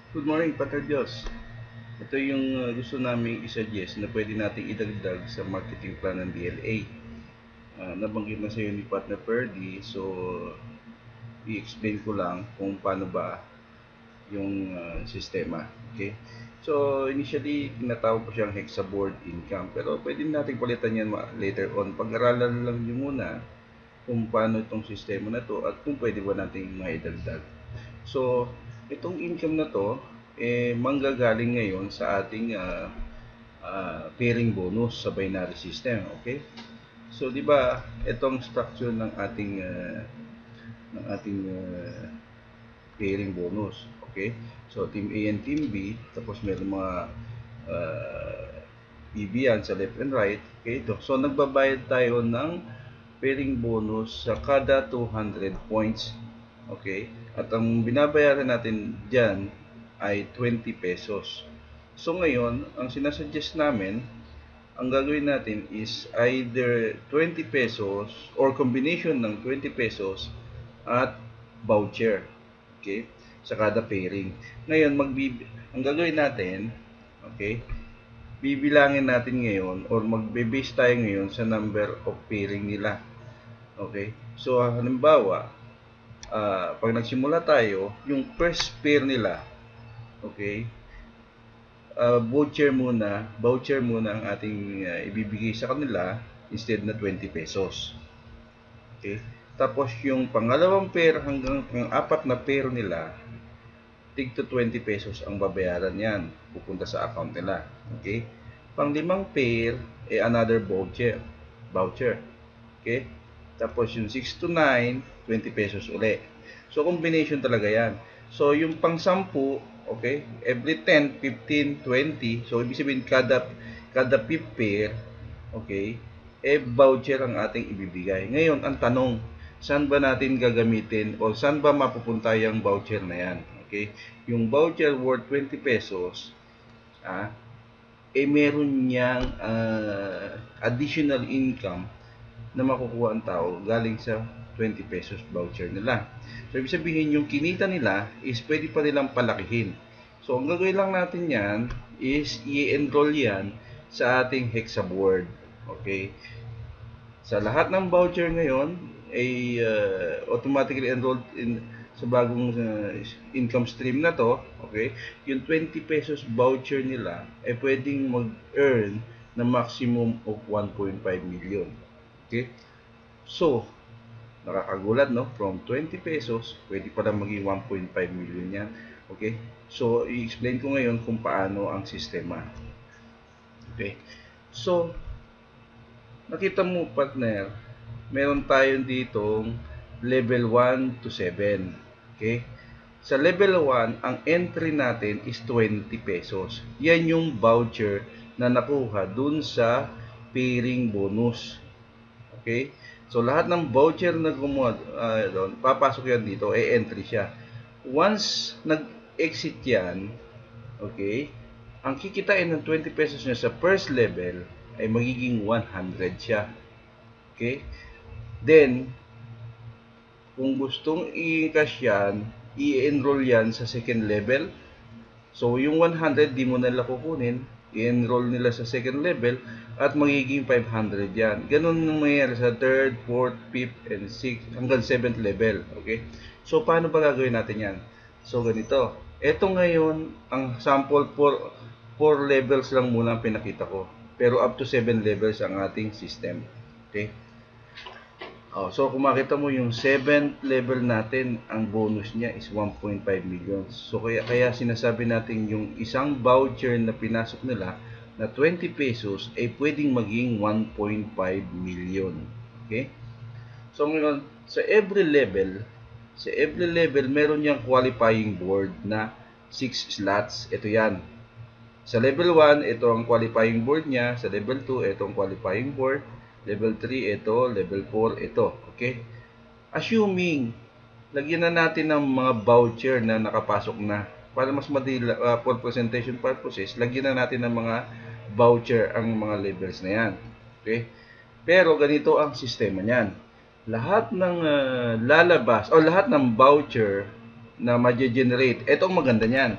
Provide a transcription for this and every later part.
Good morning, Pater Diyos. Ito yung gusto namin i-suggest na pwede nating idagdag sa marketing plan ng DLA. Nabanggit na sa iyo ni Partner Ferdy, so i-explain ko lang kung paano ba yung sistema. Okay? So, initially, tinatawag ko siyang hexaboard income, pero pwede natin palitan yan later on. Pag-aralan lang nyo muna kung paano itong sistema na to at kung pwede ba nating maidagdag. So, itong income na to, manggagaling ngayon sa ating pairing bonus sa binary system. Okay? So, di ba, itong structure ng ating pairing bonus. Okay? So, Team A and Team B, tapos meron mga PB yan sa left and right. Okay? So, nagbabayad tayo ng pairing bonus sa kada 200 points. Okay? At ang binabayaran natin dyan ay 20 pesos. So ngayon, ang sinasuggest namin, ang gagawin natin is either 20 pesos or combination ng 20 pesos at voucher. Okay? Sa kada pairing. Ngayon, ang gagawin natin, okay, bibilangin natin ngayon or magbe-base tayo ngayon sa number of pairing nila. Okay? So, halimbawa, pag nagsimula tayo, yung first pair nila, okay, voucher muna ang ating ibibigay sa kanila instead na 20 pesos. Okay? Tapos yung pangalawang pair hanggang pang-apat na pair nila, tig to 20 pesos ang babayaran yan. Pupunta sa account nila. Okay? Pang-limang pair, another voucher. Okay? Tapos yung 6 to 9, 20 pesos uli. So, combination talaga yan. So, yung pang-10, okay, every 10, 15, 20, so, ibig sabihin, kada fifth pair, okay, voucher ang ating ibibigay. Ngayon, ang tanong, saan ba natin gagamitin o saan ba mapupunta yung voucher na yan? Okay? Yung voucher worth 20 pesos, meron niyang additional income na makukuha ang tao galing sa 20 pesos voucher nila. So, ibig sabihin, yung kinita nila is pwede pa nilang palakihin. So, ang gagawin lang natin yan is i-enroll yan sa ating hexaboard. Okay? Sa lahat ng voucher ngayon ay automatically enrolled sa bagong income stream na to. Okay? Yung 20 pesos voucher nila ay pwedeng mag-earn na maximum of 1.5 million. Okay? So, nakakagulat, no? From 20 pesos, pwede pala maging 1.5 million yan. Okay? So, i-explain ko ngayon kung paano ang sistema. Okay? So, nakita mo, partner, meron tayong ditong level 1 to 7. Okay? Sa level 1, ang entry natin is 20 pesos. Yan yung voucher na nakuha dun sa pairing bonus. Okay? So, lahat ng voucher na gumawa doon, papasok yan dito, entry siya. Once nag-exit yan, okay, ang kikitain ng 20 pesos niya sa first level ay magiging 100 siya. Okay? Then, kung gustong i-cash yan, i-enroll yan sa second level. So, yung 100, di mo nila kukunin, i-enroll nila sa second level at magiging 500 yan. Ganun ang mangyayari sa 3rd, 4th, 5th, and 6th hanggang 7th level. Okay? So, paano ba gagawin natin yan? So, ganito. Ito ngayon, ang sample 4 levels lang muna ang pinakita ko. Pero up to 7 levels ang ating system. Okay? So, kung makita mo yung 7th level natin, ang bonus niya is 1.5 million. So, kaya sinasabi natin yung isang voucher na pinasok nila na 20 pesos ay pwedeng maging 1.5 million. Okay? So, ngayon, sa every level, meron niyang qualifying board na 6 slots. Ito yan. Sa level 1, ito ang qualifying board niya. Sa level 2, ito ang qualifying board. Level 3, ito. Level 4, ito. Okay? Assuming, lagyan na natin ng mga voucher na nakapasok na. Para mas madali, for presentation purposes, lagyan na natin ng mga voucher ang mga levels na yan. Okay? Pero ganito ang sistema niyan. Lahat ng lalabas, o lahat ng voucher na ma-generate, ito ang maganda niyan.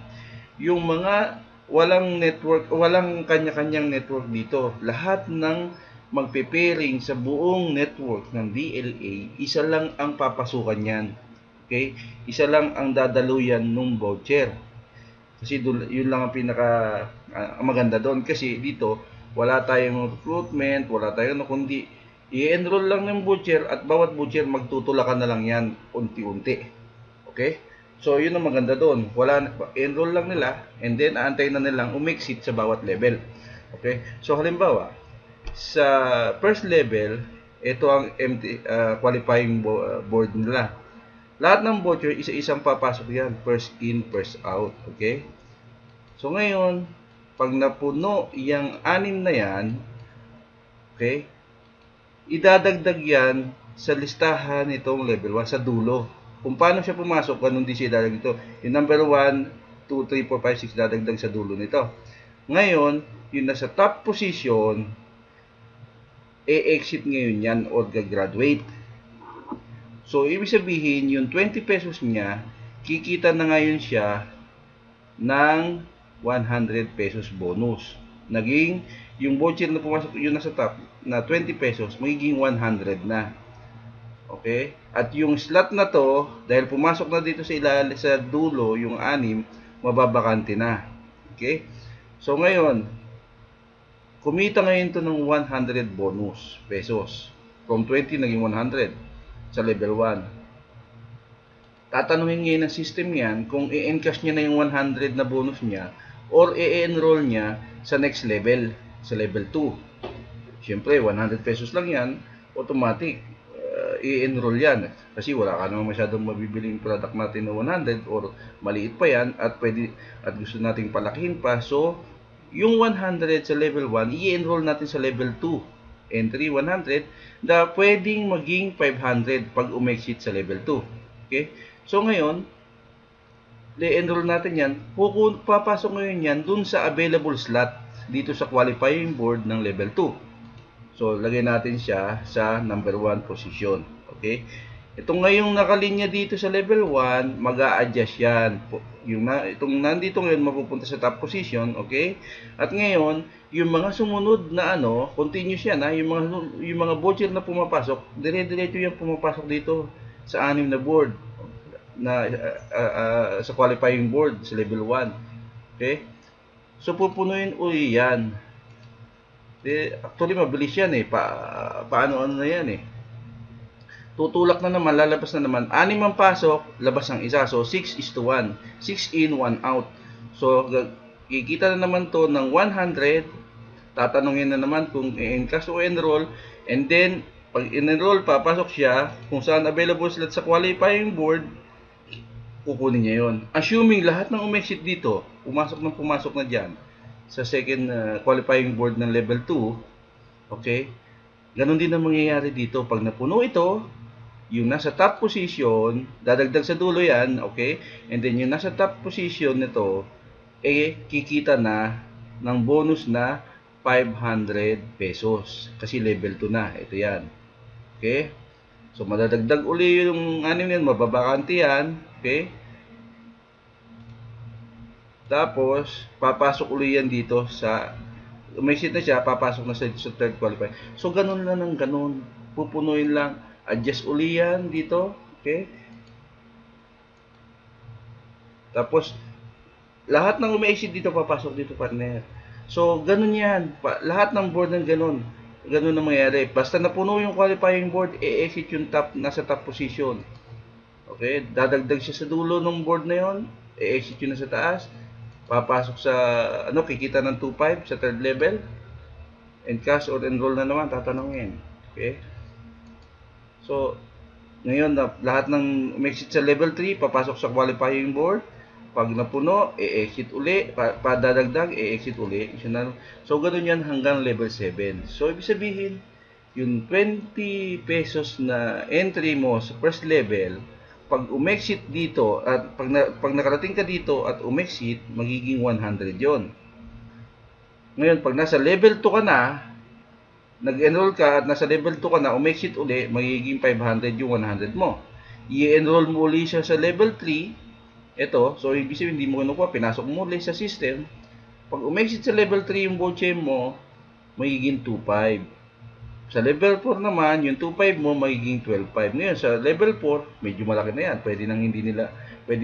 yung mga walang network, walang kanya-kanyang network dito. Lahat ng magpe-pairing sa buong network ng DLA, isa lang ang papasukan yan. Okay? Isa lang ang dadaluyan ng voucher. Kasi yun lang ang pinaka maganda doon. Kasi dito, wala tayong recruitment, wala tayong kundi i-enroll lang ng voucher at bawat voucher magtutulakan na lang yan unti-unti. Okay? So, yun ang maganda doon. Enroll lang nila and then aantayin na nilang umexit sa bawat level. Okay? So, halimbawa, sa first level, ito ang qualifying board nila. Lahat ng voucher, isa-isang papasok yan. First in, first out. Okay? So, ngayon, pag napuno yung 6 na yan, okay, idadagdag yan sa listahan nitong level 1 sa dulo. Kung paano siya pumasok, ganun din siya idadagdag ito. Yung number 1, 2, 3, 4, 5, 6 dadagdag sa dulo nito. Ngayon, yung nasa top position, e-exit ngayon yan or gagraduate. So, ibig sabihin, yung 20 pesos niya, kikita na ngayon siya ng 100 pesos bonus. Naging, yung voucher na pumasok, yung nasa top, na 20 pesos, magiging 100 na. Okay? At yung slot na to, dahil pumasok na dito sa dulo, yung 6, mababakante na. Okay? So, ngayon, kumita ngayon to ng 100 bonus pesos. From 20, naging 100 sa level 1. Tatanungin ngayon ng system yan kung i-encash niya na yung 100 na bonus niya or i-enroll niya sa next level, sa level 2. Siyempre, 100 pesos lang yan, automatic, i-enroll yan. Kasi wala ka naman masyadong mabibiling product natin na 100 or maliit pa yan at gusto nating palakihin pa. So, yung 100 sa level 1, i-enroll natin sa level 2. Entry 100 na pwedeng maging 500 pag umexit sa level 2. Okay? So ngayon, i-enroll natin yan. Papasok ngayon yan dun sa available slot dito sa qualifying board ng level 2. So, lagay natin siya sa number 1 position. Okay? Itong ngayong nakalinya dito sa level 1, mag-a-adjust yan. Itong nandito ngayon mapupunta sa top position, okay? At ngayon, yung mga sumunod na continuous yan, yung mga voucher na pumapasok, dire-diretso yan pumapasok dito sa 6 na board na sa qualifying board sa level 1. Okay? So pupunuin uli yan. Actually mabilis yan paano na yan tutulak na naman, lalabas na naman. 6 ang pasok, labas ang isa. So, 6:1. 6 in, 1 out. So, kikita na naman to ng 100. Tatanungin na naman kung i-encash o enroll. And then, pag in-enroll, papasok siya. Kung saan available slot sa qualifying board, kukunin niya yon. Assuming lahat ng umexit dito, pumasok na dyan sa second qualifying board ng level 2. Okay? Ganon din ang mangyayari dito. Pag napuno ito, yung nasa top position, dadagdag sa dulo yan, okay? And then yung nasa top position nito, kikita na ng bonus na 500 pesos. Kasi level 2 na. Ito yan. Okay? So, madadagdag uli yung yan, mababakante yan. Okay? Tapos, papasok uli yan dito sa, may seat na siya, papasok na sa third qualify. So, ganun lang ng ganun. Pupunuin lang. Adjust uli yan dito. Okay? Tapos, lahat ng umi-exit dito, papasok dito, partner. So, ganun yan. Lahat ng board ng ganun. Ganun na mangyayari. Basta napuno yung qualifying board, e-exit yung nasa top position. Okay? Dadagdag siya sa dulo ng board na yon, e-exit yun na sa taas. Papasok sa, kikita ng 2.5 sa third level. Encash or enroll na naman, tatanungin. Okay? So, ngayon, lahat ng exit sa level 3, papasok sa qualifying board. Pag napuno, e-exit uli. Padadagdag, e-exit uli. So, ganun yan hanggang level 7. So, ibig sabihin, yung 20 pesos na entry mo sa first level, pag umexit dito, at pag nakarating ka dito at umexit, magiging 100 yon. Ngayon, pag nasa level 2 ka na, nag-enroll ka at nasa level 2 ka na, umexit uli, magiging 500 yung 100 mo. I-enroll mo uli siya sa level 3, Ito, so ibig sabihin hindi mo kinukuha, pinasok mo ulit sa system. Pag umexit sa level 3 yung voucher mo, magiging 2.5. Sa level 4 naman, yung 2.5 mo magiging 12.5. Ngayon, sa level 4, medyo malaki na yan. Pwede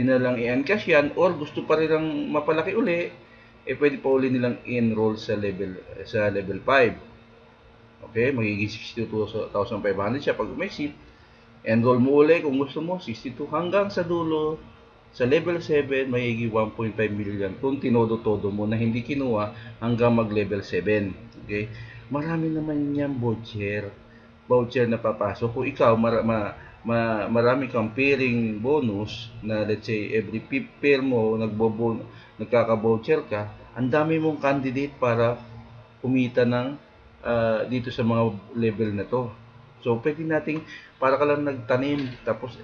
na lang i-encash yan, or gusto pa rin lang mapalaki uli, pwede pa uli nilang i-enroll sa level 5. Okay, magiging 62,500 siya pag umexit. Enroll mo uli kung gusto mo, 62 hanggang sa dulo. Sa level 7, magiging 1.5 million kung tinodo-todo mo na hindi kinuha hanggang mag-level 7. Okay? Marami naman yan voucher na papasok. Kung ikaw, marami kang pairing bonus na let's say every 5th pair mo, nagkaka-voucher ka, ang dami mong candidate para kumita ng dito sa mga level na to. So, pwede nating, para ka lang nagtanim, tapos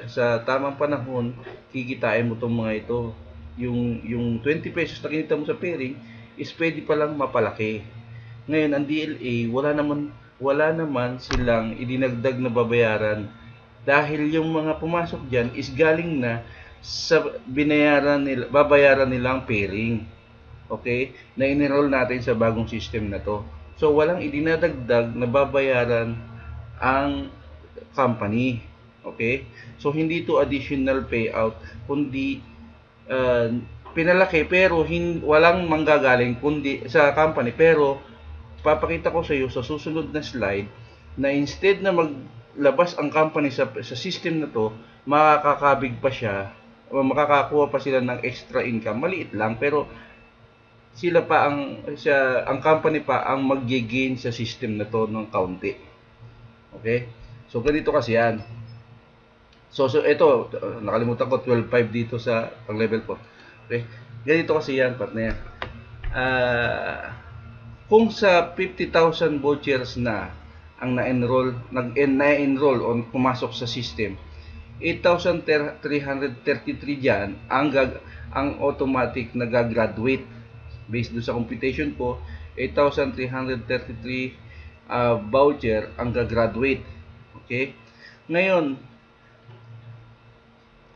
sa tamang panahon, kikitain mo itong mga ito. Yung 20 pesos na kinita mo sa pairing, is pwede pa lang mapalaki. Ngayon, ang DLA, wala naman silang idinagdag na babayaran dahil yung mga pumasok dyan is galing na sa babayaran nilang pairing. Okay? Na in-enroll natin sa bagong system na to. So, walang idinadagdag na babayaran ang company. Okay? So, hindi to additional payout, kundi pinalaki pero walang manggagaling kundi sa company. Pero, papakita ko sa iyo sa susunod na slide na instead na maglabas ang company sa system na to, makakakabig pa siya o makakakuha pa sila ng extra income. Maliit lang, pero ang company pa ang mag-gain sa system na to ng kaunti. Okay? So, ganito kasi yan. So ito, nakalimutan ko, 12.5 dito sa pang-level 4. Okay? Ganito kasi yan, partner. Kung sa 50,000 vouchers na ang na-enroll o pumasok sa system, 8,333 dyan ang automatic na gagraduate. Based doon sa computation ko, 8,333 voucher ang gagraduate. Okay? Ngayon,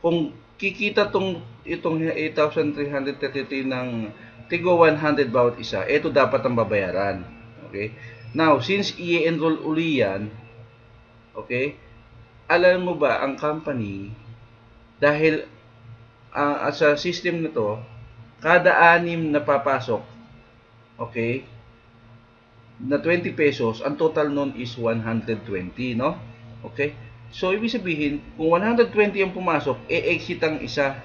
kung kikita itong 8,333 ng tigo 100 bawat isa, ito dapat ang babayaran. Okay? Now, since i-enroll uli yan, okay, alam mo ba, ang company, dahil sa system na to, kada 6 na papasok, okay, na 20 pesos, ang total nun is 120, no? Okay? So, ibig sabihin, kung 120 ang pumasok, exit ang isa,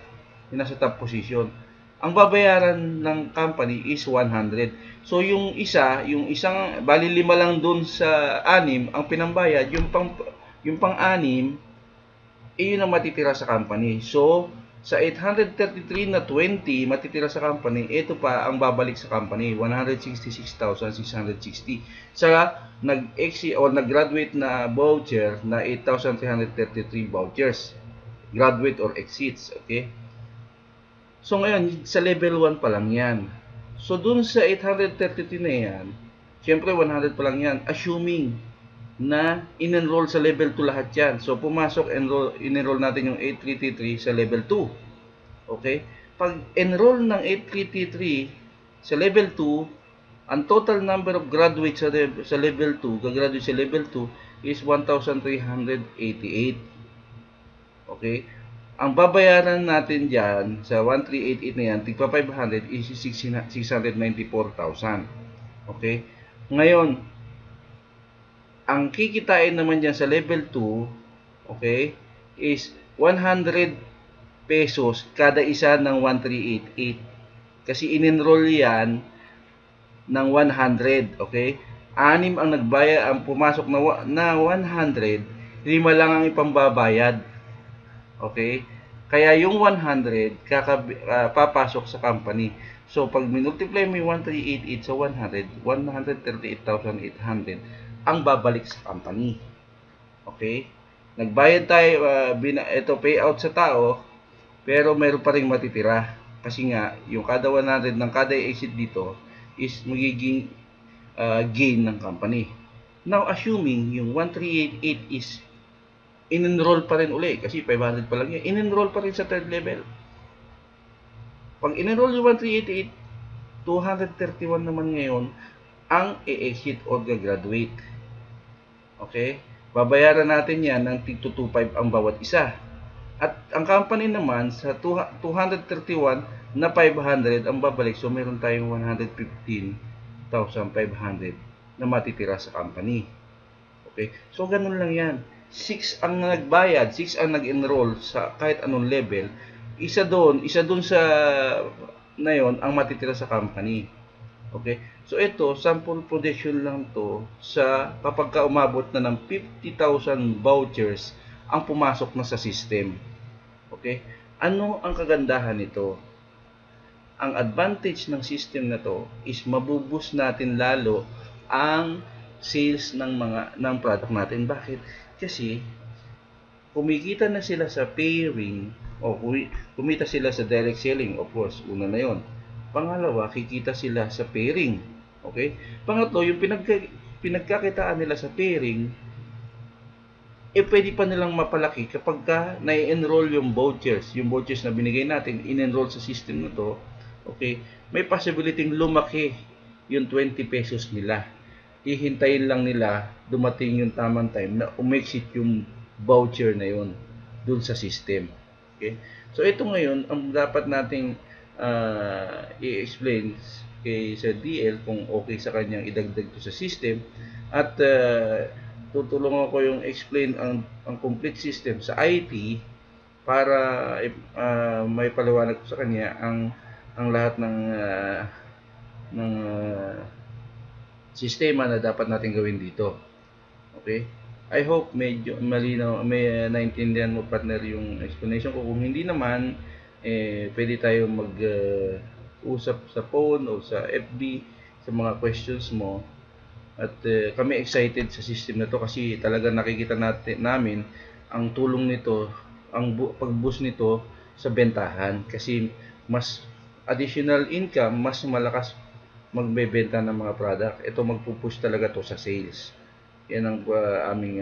yung nasa top position. Ang babayaran ng company is 100. So, yung isang, bali 5 lang dun sa 6, ang pinambayad, yung pang-6, yun ang matitira sa company. So, sa 833 na 20 matitira sa company, ito pa ang babalik sa company, 166,660. Sa nag-exit o nag-graduate na voucher na 8,333 vouchers. Graduate or exits, okay? So ngayon, sa level 1 pa lang yan. So dun sa 833 na yan, syempre 100 pa lang yan, assuming na in-enroll sa level 2 lahat yan. So, pumasok, in-enroll natin yung 8333 sa level 2. Okay? Pag enroll ng 8333 sa level 2, ang total number of graduates sa level 2, gagraduate sa level 2, is 1,388. Okay? Ang babayaran natin dyan, sa 1,388 na yan, tigpa 500 is 694,000. Okay? Ngayon, ang kikitain naman dyan sa level 2, okay, is 100 pesos kada isa ng 1,388. Kasi in-enroll yan ng 100, okay? 6 ang pumasok na 100, 5 lang ang ipambabayad. Okay? Kaya yung 100 papasok sa company. So, pag minultiply mo yung 1,388 sa 100, 138,800 ang babalik sa company. Okay? Nagbayad tayo, ito payout sa tao, pero meron pa rin matitira. Kasi nga, yung kada 100 ng kada exit dito is magiging gain ng company. Now, assuming yung 1,388 is in-enroll pa rin uli, kasi 500 pa lang yan, in-enroll pa rin sa third level. Pag in-enroll yung 1388, 231 naman ngayon ang i-exit or graduate. Okay? Babayaran natin yan ng tig 225 ang bawat isa. At ang company naman sa 231 na 500 ang babalik. So meron tayong 115,500 na matitira sa company. Okay? So ganun lang yan. 6 ang nagbayad, 6 ang nag-enroll sa kahit anong level. Isa doon sa na yon ang matitira sa company. Okay? So ito, sample projection lang to sa kapag ka umabot na ng 50,000 vouchers ang pumasok na sa system. Okay? Ano ang kagandahan nito? Ang advantage ng system na to is mabuboost natin lalo ang sales ng product natin. Bakit? Kasi kumikita na sila sa pairing o kumita sila sa direct selling, of course, una na yon. Pangalawa, kikita sila sa pairing. Okay? Pangatlo, yung pinagkakitaan nila sa pairing, pwede pa nilang mapalaki kapag ka na-enroll yung vouchers na binigay natin, in-enroll sa system na to, okay, may possibility lumaki yung 20 pesos nila. Hihintayin lang nila dumating yung tamang time na umexit yung voucher na yon dun sa system. Okay? So ito ngayon, ang dapat nating i-explain kay Sir DL kung okay sa kanyang idagdag to sa system, at tutulungan ko yung explain ang complete system sa IT para may paliwanag ko sa kanya ang lahat ng sistema na dapat natin gawin dito. Okay? I hope medyo malinaw, may naintindihan mo, partner, yung explanation ko. Kung hindi naman, pwede tayo mag-usap sa phone o sa FB sa mga questions mo. At kami excited sa system na to kasi talaga nakikita namin ang tulong nito, ang pag-boost nito sa bentahan, kasi mas additional income, mas malakas magbebenta ng mga product. Ito magpupush talaga to sa sales. Yan ang aming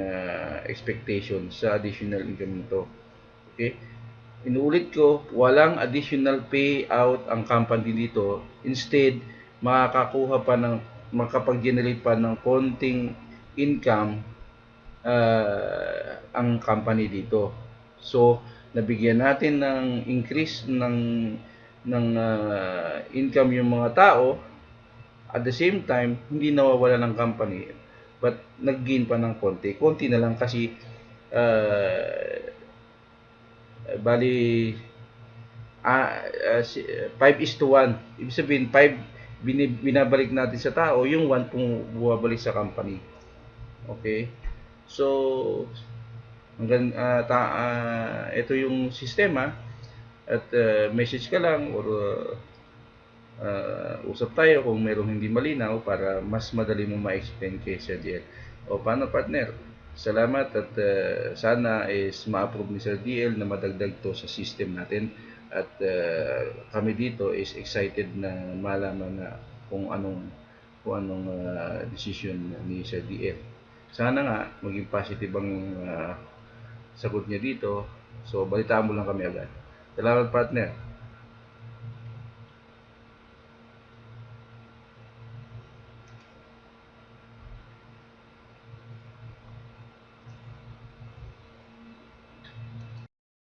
expectation sa additional income nito. Okay? Inuulit ko, walang additional payout ang company dito. Instead, makakapag-generate pa ng konting income ang company dito. So, nabigyan natin ng increase ng income yung mga tao. At the same time, hindi nawawala ng company, but nag-gain pa ng konti na lang kasi bali 5:1. Ibig sabihin 5 binabalik natin sa tao, yung 1 pong bumabalik sa company. Okay? So hanggang ito yung sistema, at message ka lang or usap tayo kung merong hindi malinaw para mas madali mo ma-explain kay Sir DL. O paano, partner? Salamat, at sana is ma-approve ni Sir DL na madagdag to sa system natin, at kami dito is excited na malaman na kung anong decision ni Sir DL. Sana nga maging positive ang sagot niya dito. So balitaan mo lang kami agad. Salamat, partner.